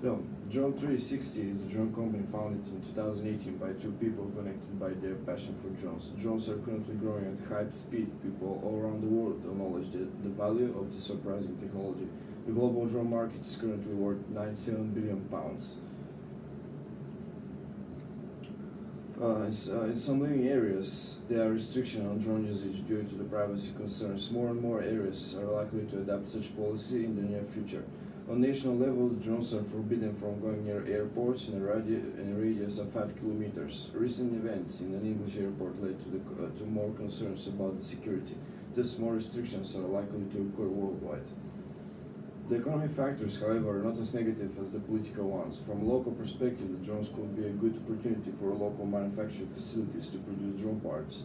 No, Drone 360 is a drone company founded in 2018 by two people connected by their passion for drones. Drones are currently growing at high speed. People all around the world acknowledge the value of this surprising technology. The global drone market is currently worth £97 billion. In some living areas, there are restrictions on drone usage due to the privacy concerns. More and more areas are likely to adopt such policy in the near future. On national level, drones are forbidden from going near airports in a radius of 5 kilometers. Recent events in an English airport led to more concerns about the security. Thus, more restrictions are likely to occur worldwide. The economic factors, however, are not as negative as the political ones. From a local perspective, the drones could be a good opportunity for local manufacturing facilities to produce drone parts.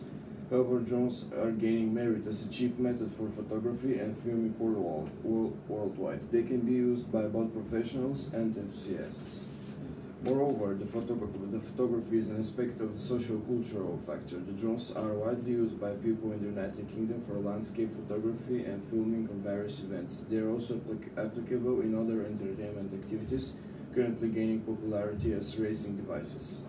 However, drones are gaining merit as a cheap method for photography and filming worldwide. They can be used by both professionals and enthusiasts. Moreover, the photography is an aspect of the social-cultural factor. The drones are widely used by people in the United Kingdom for landscape photography and filming of various events. They are also applicable in other entertainment activities, currently gaining popularity as racing devices.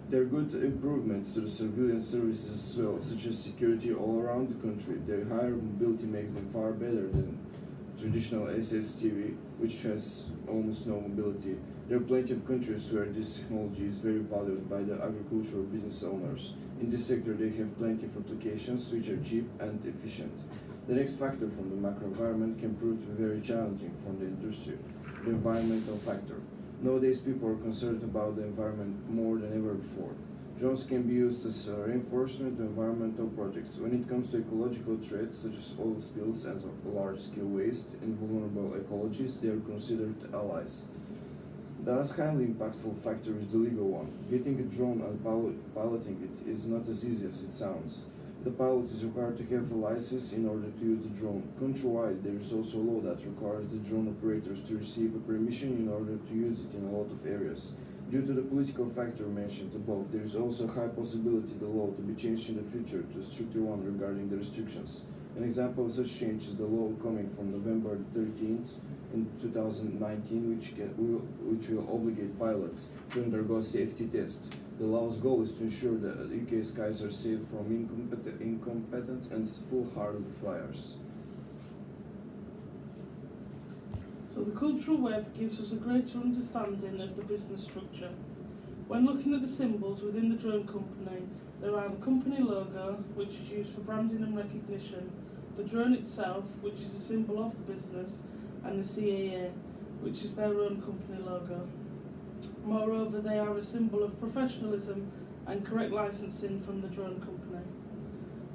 There are good improvements to the surveillance services as well, such as security all around the country. Their higher mobility makes them far better than traditional SSTV, which has almost no mobility. There are plenty of countries where this technology is very valued by the agricultural business owners. In this sector, they have plenty of applications which are cheap and efficient. The next factor from the macro environment can prove to be very challenging from the industry, the environmental factor. Nowadays, people are concerned about the environment more than ever before. Drones can be used as a reinforcement to environmental projects. When it comes to ecological threats such as oil spills and large-scale waste in vulnerable ecologies, they are considered allies. The last highly impactful factor is the legal one. Getting a drone and piloting it is not as easy as it sounds. The pilot is required to have a license in order to use the drone. Countrywide, there is also a law that requires the drone operators to receive a permission in order to use it in a lot of areas. Due to the political factor mentioned above, there is also a high possibility the law to be changed in the future to a stricter one regarding the restrictions. An example of such change is the law coming from November 13th in 2019, which will obligate pilots to undergo a safety test. The law's goal is to ensure that UK skies are safe from incompetent and foolhardy flyers. So the cultural web gives us a greater understanding of the business structure. When looking at the symbols within the drone company, there are the company logo, which is used for branding and recognition, the drone itself, which is a symbol of the business, and the CAA, which is their own company logo. Moreover, they are a symbol of professionalism and correct licensing from the drone company.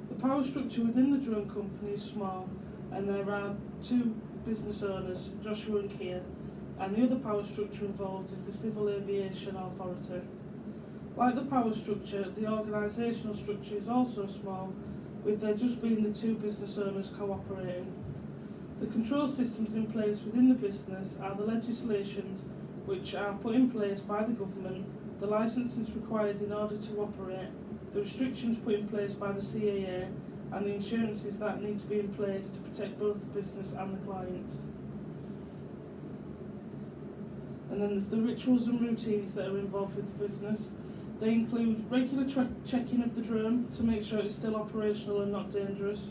The power structure within the drone company is small, and there are two business owners, Joshua and Kia, and the other power structure involved is the Civil Aviation Authority. Like the power structure, the organisational structure is also small, with there just being the two business owners cooperating. The control systems in place within the business are the legislations which are put in place by the government, the licences required in order to operate, the restrictions put in place by the CAA, and the insurances that need to be in place to protect both the business and the clients. And then there's the rituals and routines that are involved with the business. They include regular checking of the drone to make sure it's still operational and not dangerous,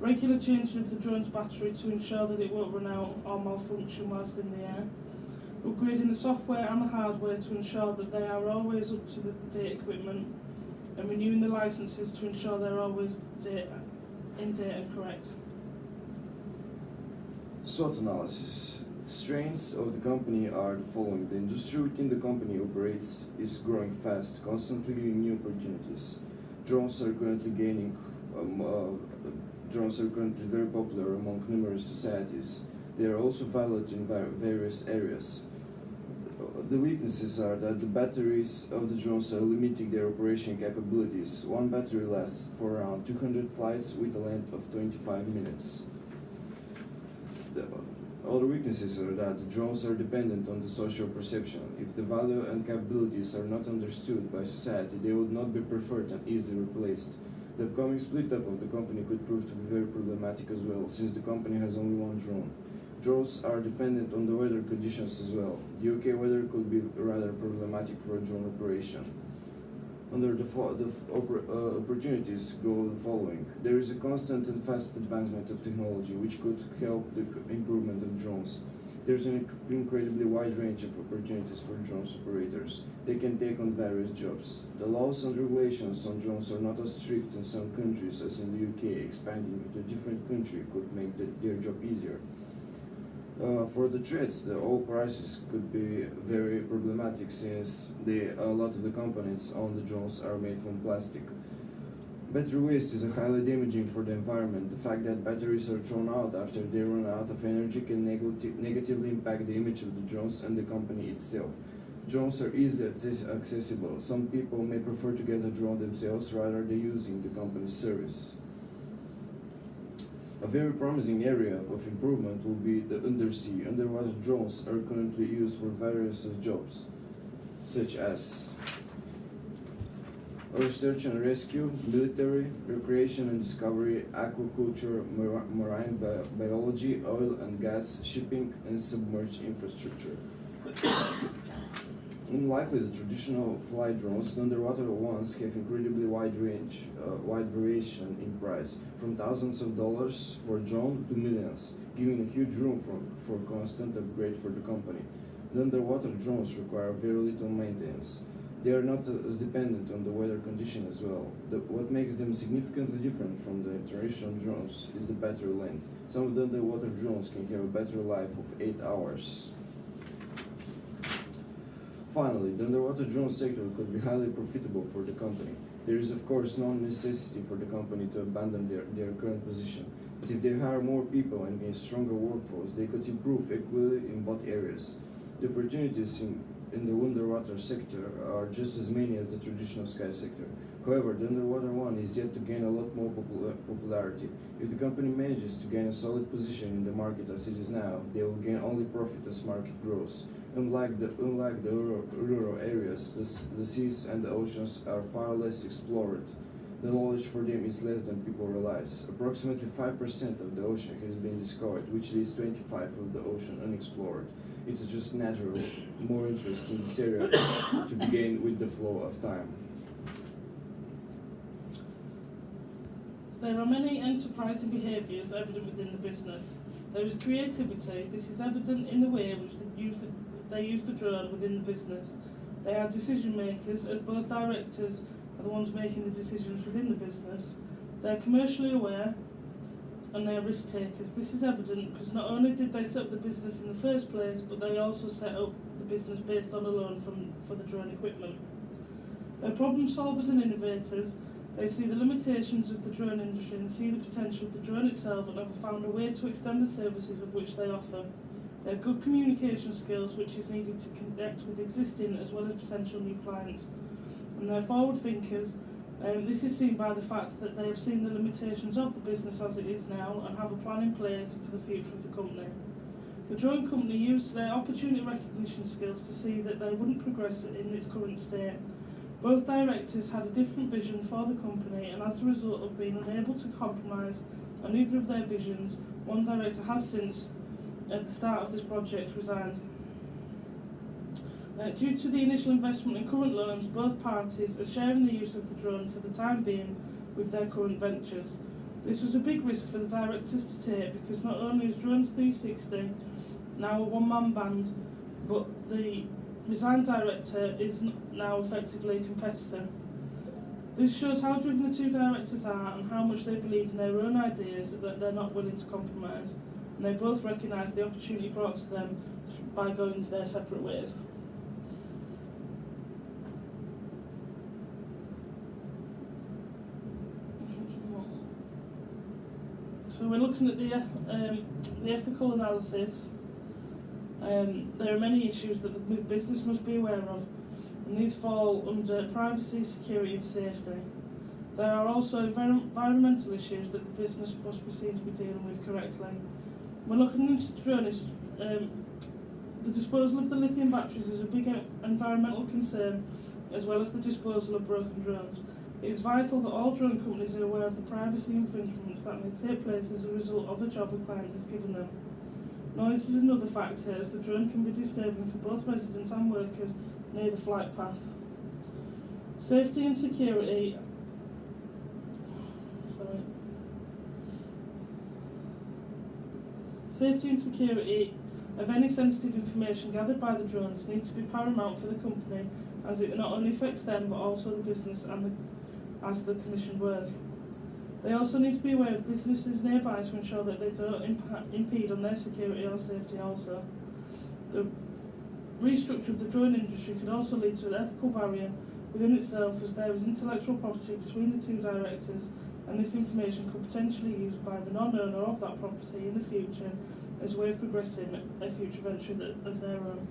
regular changing of the drone's battery to ensure that it won't run out or malfunction whilst in the air, upgrading the software and the hardware to ensure that they are always up to the date equipment, and renewing the licenses to ensure they're always in date and correct. SWOT analysis. Strengths of the company are the following. The industry within the company operates is growing fast, constantly giving new opportunities. Drones are currently very popular among numerous societies. They are also valued in various areas. The weaknesses are that the batteries of the drones are limiting their operation capabilities. One battery lasts for around 200 flights with a length of 25 minutes. The other weaknesses are that the drones are dependent on the social perception. If the value and capabilities are not understood by society, they would not be preferred and easily replaced. The upcoming split up of the company could prove to be very problematic as well, since the company has only one drone. Drones are dependent on the weather conditions as well. The UK weather could be rather problematic for a drone operation. Under the opportunities go the following. There is a constant and fast advancement of technology which could help the improvement of drones. There's an incredibly wide range of opportunities for drones operators. They can take on various jobs. The laws and regulations on drones are not as strict in some countries as in the UK. Expanding into a different country could make their job easier. For the threats, the oil prices could be very problematic since a lot of the components on the drones are made from plastic. Battery waste is highly damaging for the environment. The fact that batteries are thrown out after they run out of energy can negatively impact the image of the drones and the company itself. Drones are easily accessible. Some people may prefer to get a drone themselves rather than using the company's service. A very promising area of improvement will be the undersea. Underwater drones are currently used for various jobs, such as research and rescue, military, recreation and discovery, aquaculture, marine biology, oil and gas, shipping, and submerged infrastructure. Unlike the traditional flight drones, the underwater ones have incredibly wide variation in price, from thousands of dollars for a drone to millions, giving a huge room for constant upgrade for the company. The underwater drones require very little maintenance. They are not as dependent on the weather condition as well. What makes them significantly different from the traditional drones is the battery length. Some of the underwater drones can have a battery life of 8 hours. Finally, the underwater drone sector could be highly profitable for the company. There is of course no necessity for the company to abandon their current position, but if they hire more people and gain stronger workforce, they could improve equally in both areas. The opportunities in the underwater sector are just as many as the traditional sky sector. However, the underwater one is yet to gain a lot more popularity. If the company manages to gain a solid position in the market as it is now, they will gain only profit as market grows. Unlike the rural areas, the seas and the oceans are far less explored. The knowledge for them is less than people realize. Approximately 5% of the ocean has been discovered, which leaves 25% of the ocean unexplored. It is just natural, more interest in this area to begin with the flow of time. There are many enterprising behaviours evident within the business. There is creativity. This is evident in the way in which they use the drone within the business. They are decision makers, as both directors are the ones making the decisions within the business. They are commercially aware and they are risk takers. This is evident because not only did they set up the business in the first place, but they also set up the business based on a loan for the drone equipment. They're problem solvers and innovators. They see the limitations of the drone industry and see the potential of the drone itself and have found a way to extend the services of which they offer. They have good communication skills which is needed to connect with existing as well as potential new clients. And they're forward thinkers. This is seen by the fact that they have seen the limitations of the business as it is now and have a plan in place for the future of the company. The drone company used their opportunity recognition skills to see that they wouldn't progress in its current state. Both directors had a different vision for the company, and as a result of being unable to compromise on either of their visions, one director has since, at the start of this project, resigned. Due to the initial investment in current loans, both parties are sharing the use of the drone for the time being with their current ventures. This was a big risk for the directors to take because not only is Drones 360 now a one-man band, but the resigned director is now effectively a competitor. This shows how driven the two directors are and how much they believe in their own ideas that they're not willing to compromise. And they both recognise the opportunity brought to them by going their separate ways. So we're looking at the ethical analysis. There are many issues that the business must be aware of, and these fall under privacy, security and safety. There are also environmental issues that the business must be seen to be dealing with correctly. When looking into drones, the disposal of the lithium batteries is a big environmental concern, as well as the disposal of broken drones. It is vital that all drone companies are aware of the privacy infringements that may take place as a result of a job a client has given them. Noise is another factor, as the drone can be disturbing for both residents and workers near the flight path. Safety and security of any sensitive information gathered by the drones needs to be paramount for the company, as it not only affects them but also the business as the commissioned work. They also need to be aware of businesses nearby to ensure that they don't impede on their security or safety also. The restructure of the drone industry could also lead to an ethical barrier within itself, as there is intellectual property between the two directors, and this information could potentially be used by the non-owner of that property in the future as a way of progressing a future venture of their own.